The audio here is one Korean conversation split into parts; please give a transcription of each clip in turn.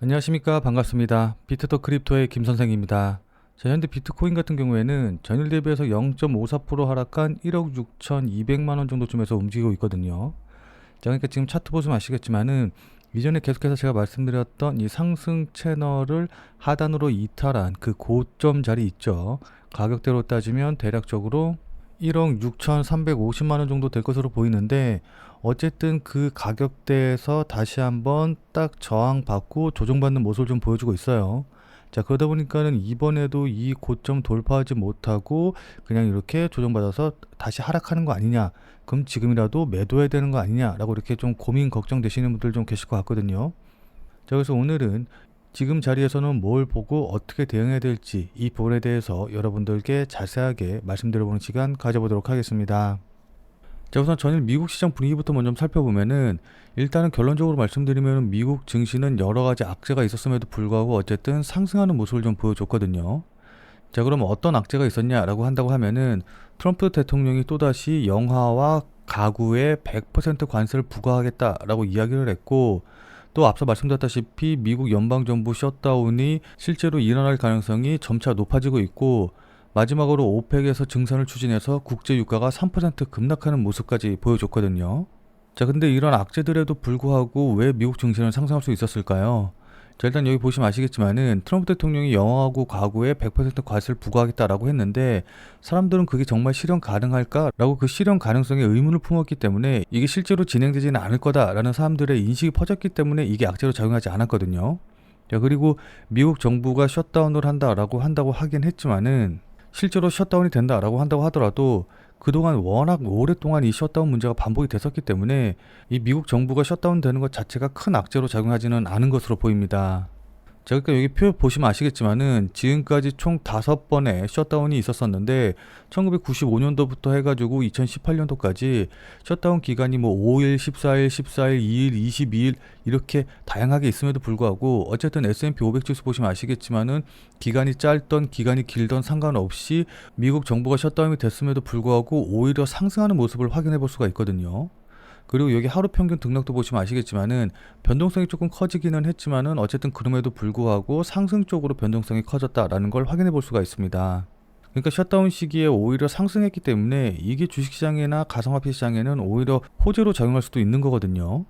안녕하십니까, 반갑습니다. 비트더 크립토의 김 선생입니다. 자, 현재 비트코인 같은 경우에는 전일 대비해서 0.54% 하락한 1억 6,200만 원 정도쯤에서 움직이고 있거든요. 자, 그러니까 지금 차트 보시면 아시겠지만은 이전에 계속해서 제가 말씀드렸던 이 상승 채널을 하단으로 이탈한 그 고점 자리 있죠. 가격대로 따지면 대략적으로 1억 6,350만 원 정도 될 것으로 보이는데, 어쨌든 그 가격대에서 다시 한번 딱 저항받고 조정받는 모습을 좀 보여주고 있어요. 자, 그러다 보니까는 이번에도 이 고점 돌파하지 못하고 그냥 이렇게 조정받아서 다시 하락하는 거 아니냐, 그럼 지금이라도 매도해야 되는 거 아니냐라고 이렇게 좀 고민 걱정되시는 분들 좀 계실 것 같거든요. 자, 그래서 오늘은 지금 자리에서는 뭘 보고 어떻게 대응해야 될지 이 부분에 대해서 여러분들께 자세하게 말씀드려보는 시간 가져보도록 하겠습니다. 자, 우선 전일 미국 시장 분위기부터 먼저 좀 살펴보면은, 일단은 결론적으로 말씀드리면 미국 증시는 여러 가지 악재가 있었음에도 불구하고 어쨌든 상승하는 모습을 좀 보여줬거든요. 자, 그럼 어떤 악재가 있었냐라고 한다고 하면은, 트럼프 대통령이 또다시 영화와 가구에 100% 관세를 부과하겠다라고 이야기를 했고, 또 앞서 말씀드렸다시피 미국 연방정부 셧다운이 실제로 일어날 가능성이 점차 높아지고 있고, 마지막으로 오펙에서 증산을 추진해서 국제 유가가 3% 급락하는 모습까지 보여줬거든요. 자, 근데 이런 악재들에도 불구하고 왜 미국 증시는 상승할 수 있었을까요? 자, 일단 여기 보시면 아시겠지만은 트럼프 대통령이 영화하고 가구에 100% 과세를 부과하겠다라고 했는데, 사람들은 그게 정말 실현 가능할까라고 그 실현 가능성에 의문을 품었기 때문에 이게 실제로 진행되지는 않을 거다라는 사람들의 인식이 퍼졌기 때문에 이게 악재로 작용하지 않았거든요. 자, 그리고 미국 정부가 셧다운을 한다고 하긴 했지만은, 실제로 셧다운이 된다라고 한다고 하더라도 그동안 워낙 오랫동안 이 셧다운 문제가 반복이 됐었기 때문에 이 미국 정부가 셧다운 되는 것 자체가 큰 악재로 작용하지는 않은 것으로 보입니다. 자, 그러니까 여기 표 보시면 아시겠지만은 지금까지 총 5번의 셧다운이 있었었는데, 1995년도부터 해가지고 2018년도까지 셧다운 기간이 뭐 5일, 14일, 14일, 2일, 22일 이렇게 다양하게 있음에도 불구하고 어쨌든 S&P 500 지수 보시면 아시겠지만은 기간이 짧던 기간이 길던 상관없이 미국 정부가 셧다운이 됐음에도 불구하고 오히려 상승하는 모습을 확인해 볼 수가 있거든요. 그리고 여기 하루 평균 등락도 보시면 아시겠지만은 변동성이 조금 커지기는 했지만은 어쨌든 그럼에도 불구하고 상승 쪽으로 변동성이 커졌다라는 걸 확인해 볼 수가 있습니다. 그러니까 셧다운 시기에 오히려 상승했기 때문에 이게 주식시장이나 가상화폐 시장에는 오히려 호재로 작용할 수도 있는 거거든요.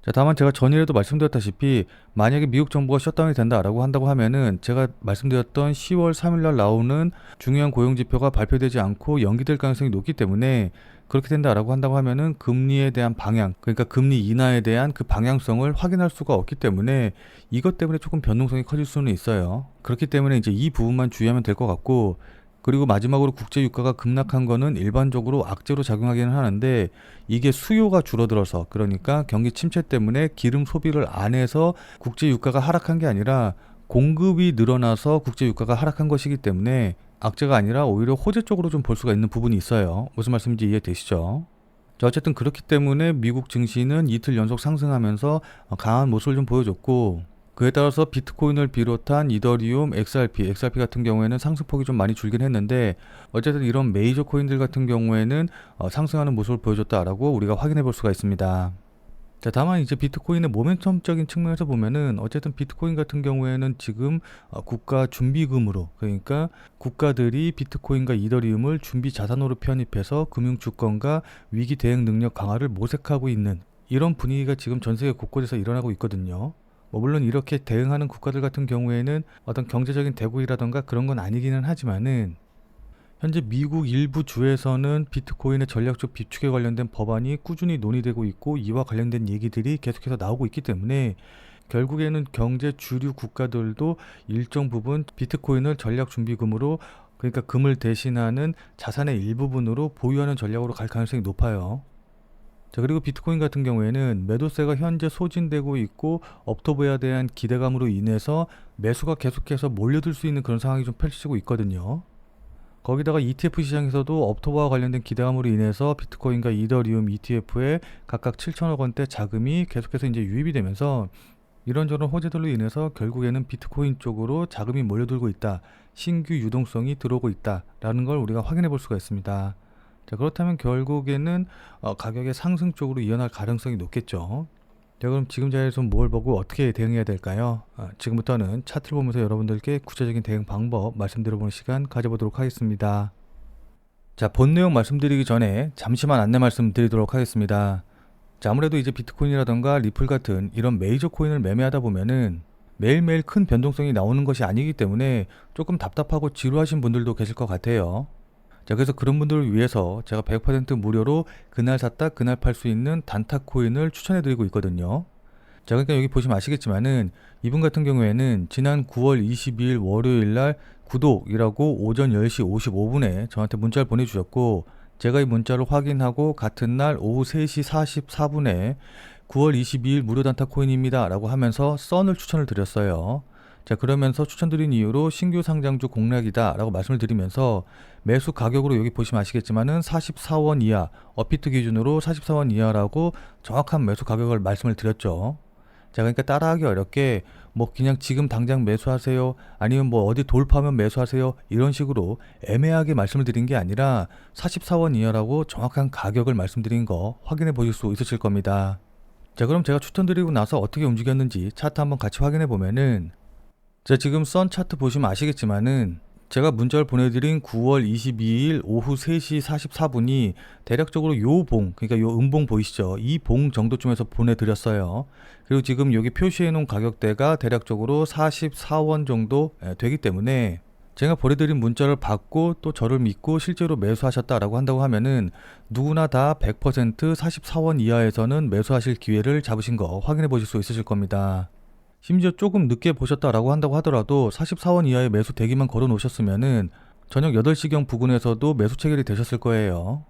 자, 다만 제가 전일에도 말씀드렸다시피 만약에 미국 정부가 셧다운이 된다라고 한다고 하면은 제가 말씀드렸던 10월 3일 날 나오는 중요한 고용 지표가 발표되지 않고 연기될 가능성이 높기 때문에, 그렇게 된다라고 한다고 하면은 금리에 대한 방향, 그러니까 금리 인하에 대한 그 방향성을 확인할 수가 없기 때문에 이것 때문에 조금 변동성이 커질 수는 있어요. 그렇기 때문에 이제 이 부분만 주의하면 될 것 같고, 그리고 마지막으로 국제 유가가 급락한 거는 일반적으로 악재로 작용하기는 하는데, 이게 수요가 줄어들어서, 그러니까 경기 침체 때문에 기름 소비를 안 해서 국제 유가가 하락한 게 아니라 공급이 늘어나서 국제 유가가 하락한 것이기 때문에 악재가 아니라 오히려 호재 쪽으로 좀 볼 수가 있는 부분이 있어요. 무슨 말씀인지 이해되시죠? 자, 어쨌든 그렇기 때문에 미국 증시는 이틀 연속 상승하면서 강한 모습을 좀 보여줬고, 그에 따라서 비트코인을 비롯한 이더리움, XRP 같은 경우에는 상승폭이 좀 많이 줄긴 했는데, 어쨌든 이런 메이저 코인들 같은 경우에는 상승하는 모습을 보여줬다라고 우리가 확인해 볼 수가 있습니다. 자, 다만 이제 비트코인의 모멘텀적인 측면에서 보면은 어쨌든 비트코인 같은 경우에는 지금 국가 준비금으로, 그러니까 국가들이 비트코인과 이더리움을 준비 자산으로 편입해서 금융 주권과 위기 대응 능력 강화를 모색하고 있는 이런 분위기가 지금 전 세계 곳곳에서 일어나고 있거든요. 뭐 물론 이렇게 대응하는 국가들 같은 경우에는 어떤 경제적인 대국이라던가 그런 건 아니기는 하지만은, 현재 미국 일부 주에서는 비트코인의 전략적 비축에 관련된 법안이 꾸준히 논의되고 있고, 이와 관련된 얘기들이 계속해서 나오고 있기 때문에 결국에는 경제 주류 국가들도 일정 부분 비트코인을 전략 준비금으로, 그러니까 금을 대신하는 자산의 일부분으로 보유하는 전략으로 갈 가능성이 높아요. 자, 그리고 비트코인 같은 경우에는 매도세가 현재 소진되고 있고 업토브에 대한 기대감으로 인해서 매수가 계속해서 몰려들 수 있는 그런 상황이 좀 펼쳐지고 있거든요. 거기다가 ETF 시장에서도 업토버와 관련된 기대감으로 인해서 비트코인과 이더리움 ETF에 각각 7천억 원대 자금이 계속해서 이제 유입이 되면서 이런저런 호재들로 인해서 결국에는 비트코인 쪽으로 자금이 몰려들고 있다, 신규 유동성이 들어오고 있다라는 걸 우리가 확인해 볼 수가 있습니다. 자, 그렇다면 결국에는 가격의 상승 쪽으로 이어날 가능성이 높겠죠. 자, 그럼 지금 자리에서 뭘 보고 어떻게 대응해야 될까요? 지금부터는 차트를 보면서 여러분들께 구체적인 대응 방법 말씀드려보는 시간 가져보도록 하겠습니다. 자, 본 내용 말씀드리기 전에 잠시만 안내 말씀드리도록 하겠습니다. 자, 아무래도 이제 비트코인이라던가 리플 같은 이런 메이저 코인을 매매하다 보면은 매일매일 큰 변동성이 나오는 것이 아니기 때문에 조금 답답하고 지루하신 분들도 계실 것 같아요. 자, 그래서 그런 분들을 위해서 제가 100% 무료로 그날 샀다 그날 팔 수 있는 단타 코인을 추천해 드리고 있거든요. 자, 그러니까 여기 보시면 아시겠지만은 이분 같은 경우에는 지난 9월 22일 월요일 날 구독이라고 오전 10시 55분에 저한테 문자를 보내주셨고, 제가 이 문자를 확인하고 같은 날 오후 3시 44분에 9월 22일 무료 단타 코인입니다 라고 하면서 썬을 추천을 드렸어요. 자, 그러면서 추천드린 이유로 신규 상장주 공략이다 라고 말씀을 드리면서 매수 가격으로 여기 보시면 아시겠지만은 44원 이하, 업비트 기준으로 44원 이하라고 정확한 매수 가격을 말씀을 드렸죠. 자, 그러니까 따라하기 어렵게 뭐 그냥 지금 당장 매수하세요, 아니면 뭐 어디 돌파하면 매수하세요, 이런 식으로 애매하게 말씀을 드린 게 아니라 44원 이하라고 정확한 가격을 말씀드린 거 확인해 보실 수 있으실 겁니다. 자, 그럼 제가 추천드리고 나서 어떻게 움직였는지 차트 한번 같이 확인해 보면은, 자, 지금 선 차트 보시면 아시겠지만은 제가 문자를 보내드린 9월 22일 오후 3시 44분이 대략적으로 요 봉, 그러니까 요 음봉 보이시죠? 이 봉 정도쯤에서 보내드렸어요. 그리고 지금 여기 표시해 놓은 가격대가 대략적으로 44원 정도 되기 때문에 제가 보내드린 문자를 받고 또 저를 믿고 실제로 매수하셨다라고 한다고 하면은 누구나 다 100% 44원 이하에서는 매수하실 기회를 잡으신 거 확인해 보실 수 있으실 겁니다. 심지어 조금 늦게 보셨다라고 한다고 하더라도 44원 이하의 매수 대기만 걸어 놓으셨으면은 저녁 8시경 부근에서도 매수 체결이 되셨을 거예요.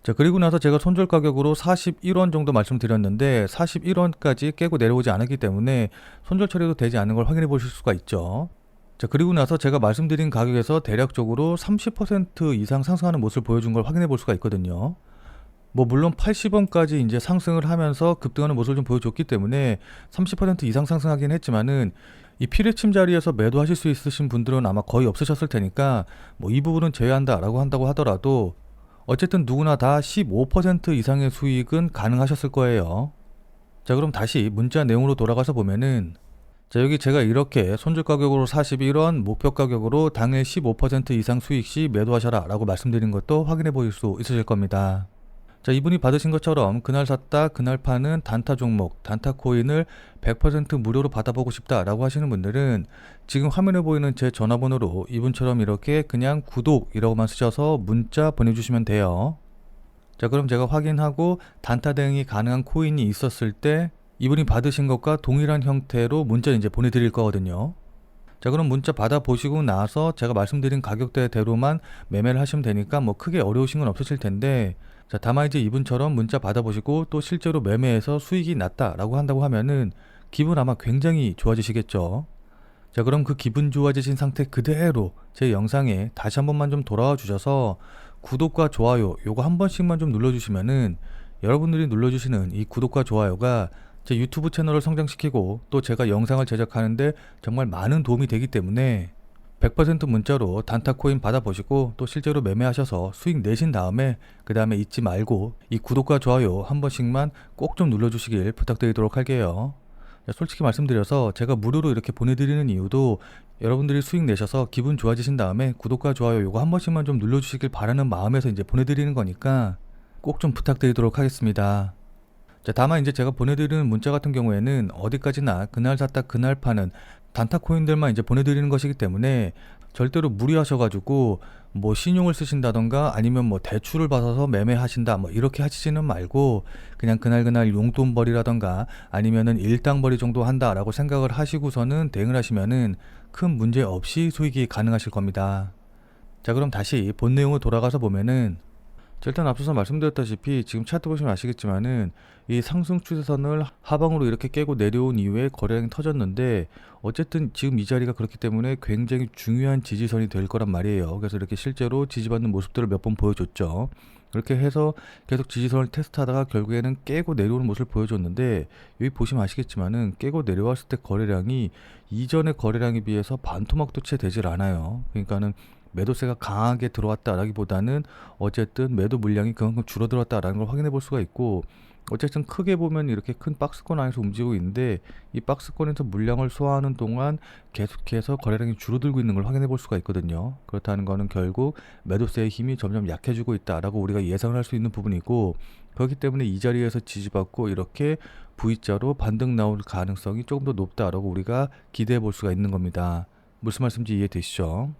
자, 그리고 나서 제가 손절 가격으로 41원 정도 말씀드렸는데 41원까지 깨고 내려오지 않았기 때문에 손절 처리도 되지 않는 걸 확인해 보실 수가 있죠. 자, 그리고 나서 제가 말씀드린 가격에서 대략적으로 30% 이상 상승하는 모습을 보여준 걸 확인해 볼 수가 있거든요. 뭐 물론 80원까지 이제 상승을 하면서 급등하는 모습을 좀 보여줬기 때문에 30% 이상 상승하긴 했지만은 이 피레침 자리에서 매도하실 수 있으신 분들은 아마 거의 없으셨을 테니까 뭐 이 부분은 제외한다라고 한다고 하더라도 어쨌든 누구나 다 15% 이상의 수익은 가능하셨을 거예요. 자, 그럼 다시 문자 내용으로 돌아가서 보면은, 자, 여기 제가 이렇게 손절 가격으로 41원, 목표 가격으로 당일 15% 이상 수익 시 매도하셔라 라고 말씀드린 것도 확인해 보실 수 있으실 겁니다. 자, 이분이 받으신 것처럼 그날 샀다 그날 파는 단타 종목, 단타 코인을 100% 무료로 받아보고 싶다라고 하시는 분들은 지금 화면에 보이는 제 전화번호로 이분처럼 이렇게 그냥 구독이라고만 쓰셔서 문자 보내주시면 돼요. 자, 그럼 제가 확인하고 단타 대응이 가능한 코인이 있었을 때 이분이 받으신 것과 동일한 형태로 문자를 이제 보내드릴 거거든요. 자, 그럼 문자 받아보시고 나서 제가 말씀드린 가격대대로만 매매를 하시면 되니까 뭐 크게 어려우신 건 없으실 텐데, 자, 다만 이제 이분처럼 문자 받아보시고 또 실제로 매매해서 수익이 났다라고 한다고 하면은 기분 아마 굉장히 좋아지시겠죠. 자, 그럼 그 기분 좋아지신 상태 그대로 제 영상에 다시 한 번만 좀 돌아와 주셔서 구독과 좋아요 요거 한 번씩만 좀 눌러주시면은 여러분들이 눌러주시는 이 구독과 좋아요가 제 유튜브 채널을 성장시키고 또 제가 영상을 제작하는데 정말 많은 도움이 되기 때문에 100% 문자로 단타 코인 받아보시고 또 실제로 매매하셔서 수익 내신 다음에 그 다음에 잊지 말고 이 구독과 좋아요 한 번씩만 꼭 좀 눌러주시길 부탁드리도록 할게요. 솔직히 말씀드려서 제가 무료로 이렇게 보내드리는 이유도 여러분들이 수익 내셔서 기분 좋아지신 다음에 구독과 좋아요 요거 한 번씩만 좀 눌러주시길 바라는 마음에서 이제 보내드리는 거니까 꼭 좀 부탁드리도록 하겠습니다. 자, 다만 이제 제가 보내드리는 문자 같은 경우에는 어디까지나 그날 샀다 그날 파는 단타 코인들만 이제 보내드리는 것이기 때문에 절대로 무리하셔가지고 뭐 신용을 쓰신다던가 아니면 뭐 대출을 받아서 매매하신다 뭐 이렇게 하시지는 말고 그냥 그날 용돈벌이라던가 아니면은 일당벌이 정도 한다라고 생각을 하시고서는 대응을 하시면은 큰 문제 없이 수익이 가능하실 겁니다. 자, 그럼 다시 본 내용으로 돌아가서 보면은, 일단 앞서서 말씀드렸다시피 지금 차트 보시면 아시겠지만은 이 상승 추세선을 하방으로 이렇게 깨고 내려온 이후에 거래량이 터졌는데 어쨌든 지금 이 자리가 그렇기 때문에 굉장히 중요한 지지선이 될 거란 말이에요. 그래서 이렇게 실제로 지지받는 모습들을 몇 번 보여줬죠. 그렇게 해서 계속 지지선을 테스트하다가 결국에는 깨고 내려오는 모습을 보여줬는데, 여기 보시면 아시겠지만은 깨고 내려왔을 때 거래량이 이전의 거래량에 비해서 반토막도 채 되질 않아요. 그러니까는 매도세가 강하게 들어왔다라기보다는 어쨌든 매도 물량이 그만큼 줄어들었다라는 걸 확인해 볼 수가 있고, 어쨌든 크게 보면 이렇게 큰 박스권 안에서 움직이고 있는데 이 박스권에서 물량을 소화하는 동안 계속해서 거래량이 줄어들고 있는 걸 확인해 볼 수가 있거든요. 그렇다는 거는 결국 매도세의 힘이 점점 약해지고 있다라고 우리가 예상을 할 수 있는 부분이고, 그렇기 때문에 이 자리에서 지지받고 이렇게 V자로 반등 나올 가능성이 조금 더 높다라고 우리가 기대해 볼 수가 있는 겁니다. 무슨 말씀인지 이해되시죠?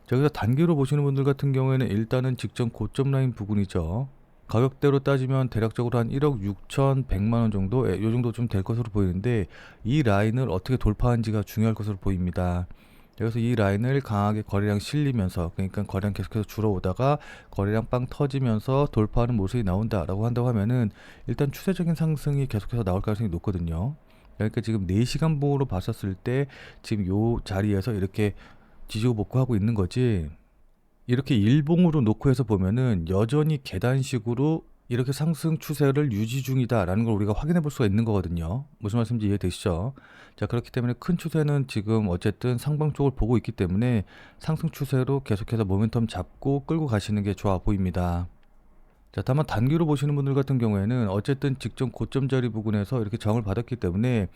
자, 여기서 단기로 보시는 분들 같은 경우에는 일단은 직전 고점 라인 부근이죠. 가격대로 따지면 대략적으로 한 1억 6,100만 원 정도, 요 정도 좀 될 것으로 보이는데, 이 라인을 어떻게 돌파한지가 중요할 것으로 보입니다. 그래서 이 라인을 강하게 거래량 실리면서, 그러니까 거래량 계속해서 줄어오다가 거래량 빵 터지면서 돌파하는 모습이 나온다라고 한다고 하면은 일단 추세적인 상승이 계속해서 나올 가능성이 높거든요. 그러니까 지금 4시간 봉으로 봤었을 때 지금 요 자리에서 이렇게 지지고 복구하고 있는 거지, 이렇게 일봉으로 놓고 해서 보면은 여전히 계단식으로 이렇게 상승 추세를 유지 중이다라는 걸 우리가 확인해 볼 수가 있는 거거든요. 무슨 말씀인지 이해되시죠? 자, 그렇기 때문에 큰 추세는 지금 어쨌든 상방 쪽을 보고 있기 때문에 상승 추세로 계속해서 모멘텀 잡고 끌고 가시는 게 좋아 보입니다. 자, 다만 단기로 보시는 분들 같은 경우에는 어쨌든 직전 고점 자리 부근에서 이렇게 저항을 받았기 때문에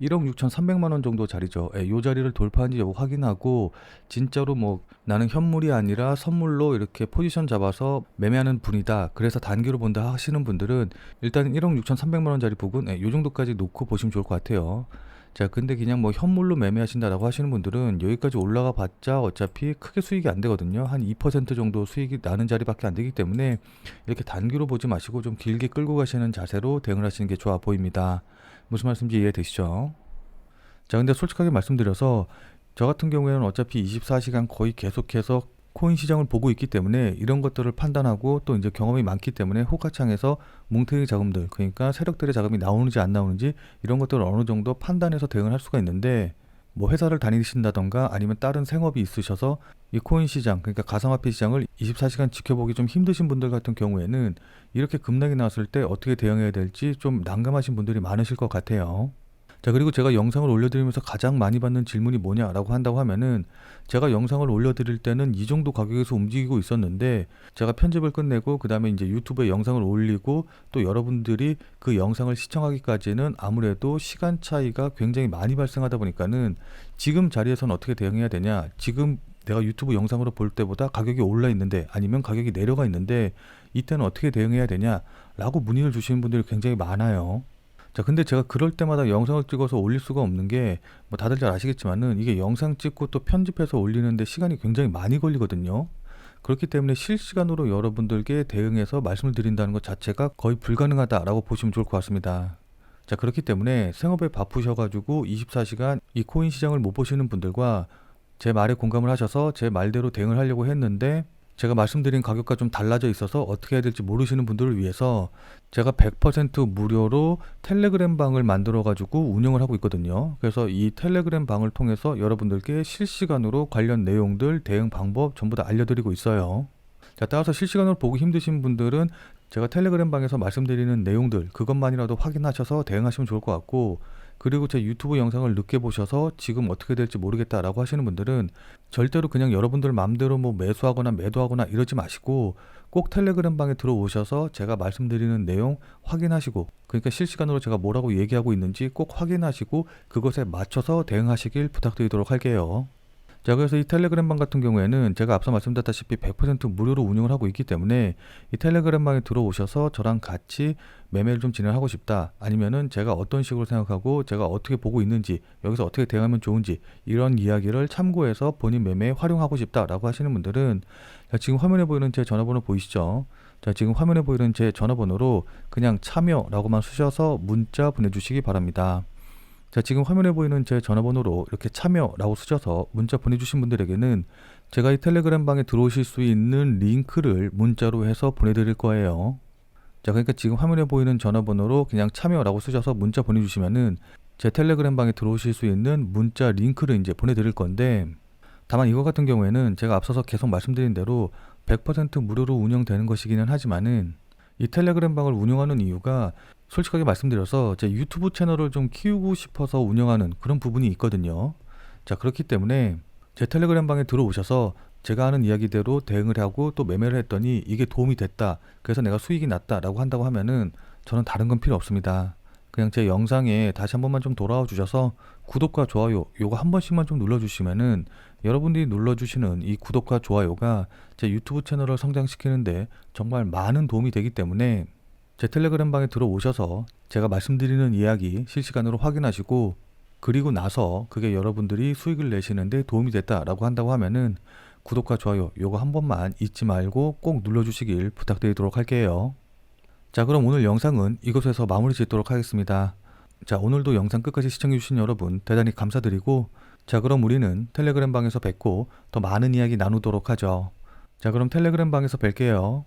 1억 6,300만 원 정도 자리죠. 예, 요 자리를 돌파한지 여부 확인하고, 진짜로 뭐 나는 현물이 아니라 선물로 이렇게 포지션 잡아서 매매하는 분이다, 그래서 단기로 본다 하시는 분들은 일단 1억 6,300만 원 자리 부근, 요 정도까지 놓고 보시면 좋을 것 같아요. 자, 근데 그냥 뭐 현물로 매매하신다라고 하시는 분들은 여기까지 올라가 봤자 어차피 크게 수익이 안 되거든요. 한 2% 정도 수익이 나는 자리밖에 안 되기 때문에 이렇게 단기로 보지 마시고 좀 길게 끌고 가시는 자세로 대응을 하시는 게 좋아 보입니다. 무슨 말씀인지 이해되시죠? 자, 근데 솔직하게 말씀드려서 저 같은 경우에는 어차피 24시간 거의 계속해서 코인 시장을 보고 있기 때문에 이런 것들을 판단하고, 또 이제 경험이 많기 때문에 호가창에서 뭉태기 자금들, 그러니까 세력들의 자금이 나오는지 안 나오는지 이런 것들을 어느 정도 판단해서 대응을 할 수가 있는데, 뭐 회사를 다니신다던가 아니면 다른 생업이 있으셔서 이 코인 시장, 그러니까 가상화폐 시장을 24시간 지켜보기 좀 힘드신 분들 같은 경우에는 이렇게 급락이 나왔을 때 어떻게 대응해야 될지 좀 난감하신 분들이 많으실 것 같아요. 자, 그리고 제가 영상을 올려드리면서 가장 많이 받는 질문이 뭐냐라고 한다고 하면은, 제가 영상을 올려드릴 때는 이 정도 가격에서 움직이고 있었는데 제가 편집을 끝내고 그 다음에 이제 유튜브에 영상을 올리고 또 여러분들이 그 영상을 시청하기까지는 아무래도 시간 차이가 굉장히 많이 발생하다 보니까는 지금 자리에서는 어떻게 대응해야 되냐, 지금 내가 유튜브 영상으로 볼 때보다 가격이 올라 있는데 아니면 가격이 내려가 있는데 이때는 어떻게 대응해야 되냐라고 문의를 주시는 분들이 굉장히 많아요. 자, 근데 제가 그럴 때마다 영상을 찍어서 올릴 수가 없는 게, 뭐 다들 잘 아시겠지만은 이게 영상 찍고 또 편집해서 올리는데 시간이 굉장히 많이 걸리거든요. 그렇기 때문에 실시간으로 여러분들께 대응해서 말씀을 드린다는 것 자체가 거의 불가능하다라고 보시면 좋을 것 같습니다. 자, 그렇기 때문에 생업에 바쁘셔가지고 24시간 이 코인 시장을 못 보시는 분들과 제 말에 공감을 하셔서 제 말대로 대응을 하려고 했는데 제가 말씀드린 가격과 좀 달라져 있어서 어떻게 해야 될지 모르시는 분들을 위해서 제가 100% 무료로 텔레그램 방을 만들어 가지고 운영을 하고 있거든요. 그래서 이 텔레그램 방을 통해서 여러분들께 실시간으로 관련 내용들, 대응 방법 전부 다 알려드리고 있어요. 자, 따라서 실시간으로 보기 힘드신 분들은 제가 텔레그램 방에서 말씀드리는 내용들 그것만이라도 확인하셔서 대응하시면 좋을 것 같고, 그리고 제 유튜브 영상을 늦게 보셔서 지금 어떻게 될지 모르겠다라고 하시는 분들은 절대로 그냥 여러분들 마음대로 뭐 매수하거나 매도하거나 이러지 마시고 꼭 텔레그램 방에 들어오셔서 제가 말씀드리는 내용 확인하시고, 그러니까 실시간으로 제가 뭐라고 얘기하고 있는지 꼭 확인하시고 그것에 맞춰서 대응하시길 부탁드리도록 할게요. 자, 그래서 이 텔레그램방 같은 경우에는 제가 앞서 말씀드렸다시피 100% 무료로 운영을 하고 있기 때문에 이 텔레그램방에 들어오셔서 저랑 같이 매매를 좀 진행하고 싶다, 아니면은 제가 어떤 식으로 생각하고 제가 어떻게 보고 있는지, 여기서 어떻게 대응하면 좋은지 이런 이야기를 참고해서 본인 매매에 활용하고 싶다라고 하시는 분들은, 자, 지금 화면에 보이는 제 전화번호 보이시죠? 자, 지금 화면에 보이는 제 전화번호로 그냥 참여라고만 쓰셔서 문자 보내주시기 바랍니다. 자, 지금 화면에 보이는 제 전화번호로 이렇게 참여라고 쓰셔서 문자 보내주신 분들에게는 제가 이 텔레그램 방에 들어오실 수 있는 링크를 문자로 해서 보내드릴 거예요. 자, 그러니까 지금 화면에 보이는 전화번호로 그냥 참여라고 쓰셔서 문자 보내주시면은 제 텔레그램 방에 들어오실 수 있는 문자 링크를 이제 보내드릴 건데, 다만 이거 같은 경우에는 제가 앞서서 계속 말씀드린 대로 100% 무료로 운영되는 것이기는 하지만은 이 텔레그램 방을 운영하는 이유가 솔직하게 말씀드려서 제 유튜브 채널을 좀 키우고 싶어서 운영하는 그런 부분이 있거든요. 자, 그렇기 때문에 제 텔레그램 방에 들어오셔서 제가 하는 이야기대로 대응을 하고 또 매매를 했더니 이게 도움이 됐다, 그래서 내가 수익이 났다라고 한다고 하면은 저는 다른 건 필요 없습니다. 그냥 제 영상에 다시 한 번만 좀 돌아와 주셔서 구독과 좋아요 요거 한 번씩만 좀 눌러주시면은 여러분들이 눌러주시는 이 구독과 좋아요가 제 유튜브 채널을 성장시키는데 정말 많은 도움이 되기 때문에 제 텔레그램 방에 들어오셔서 제가 말씀드리는 이야기 실시간으로 확인하시고 그리고 나서 그게 여러분들이 수익을 내시는데 도움이 됐다라고 한다고 하면은 구독과 좋아요 요거 한 번만 잊지 말고 꼭 눌러주시길 부탁드리도록 할게요. 자, 그럼 오늘 영상은 이것에서 마무리 짓도록 하겠습니다. 자, 오늘도 영상 끝까지 시청해주신 여러분 대단히 감사드리고, 자, 그럼 우리는 텔레그램 방에서 뵙고 더 많은 이야기 나누도록 하죠. 자, 그럼 텔레그램 방에서 뵐게요.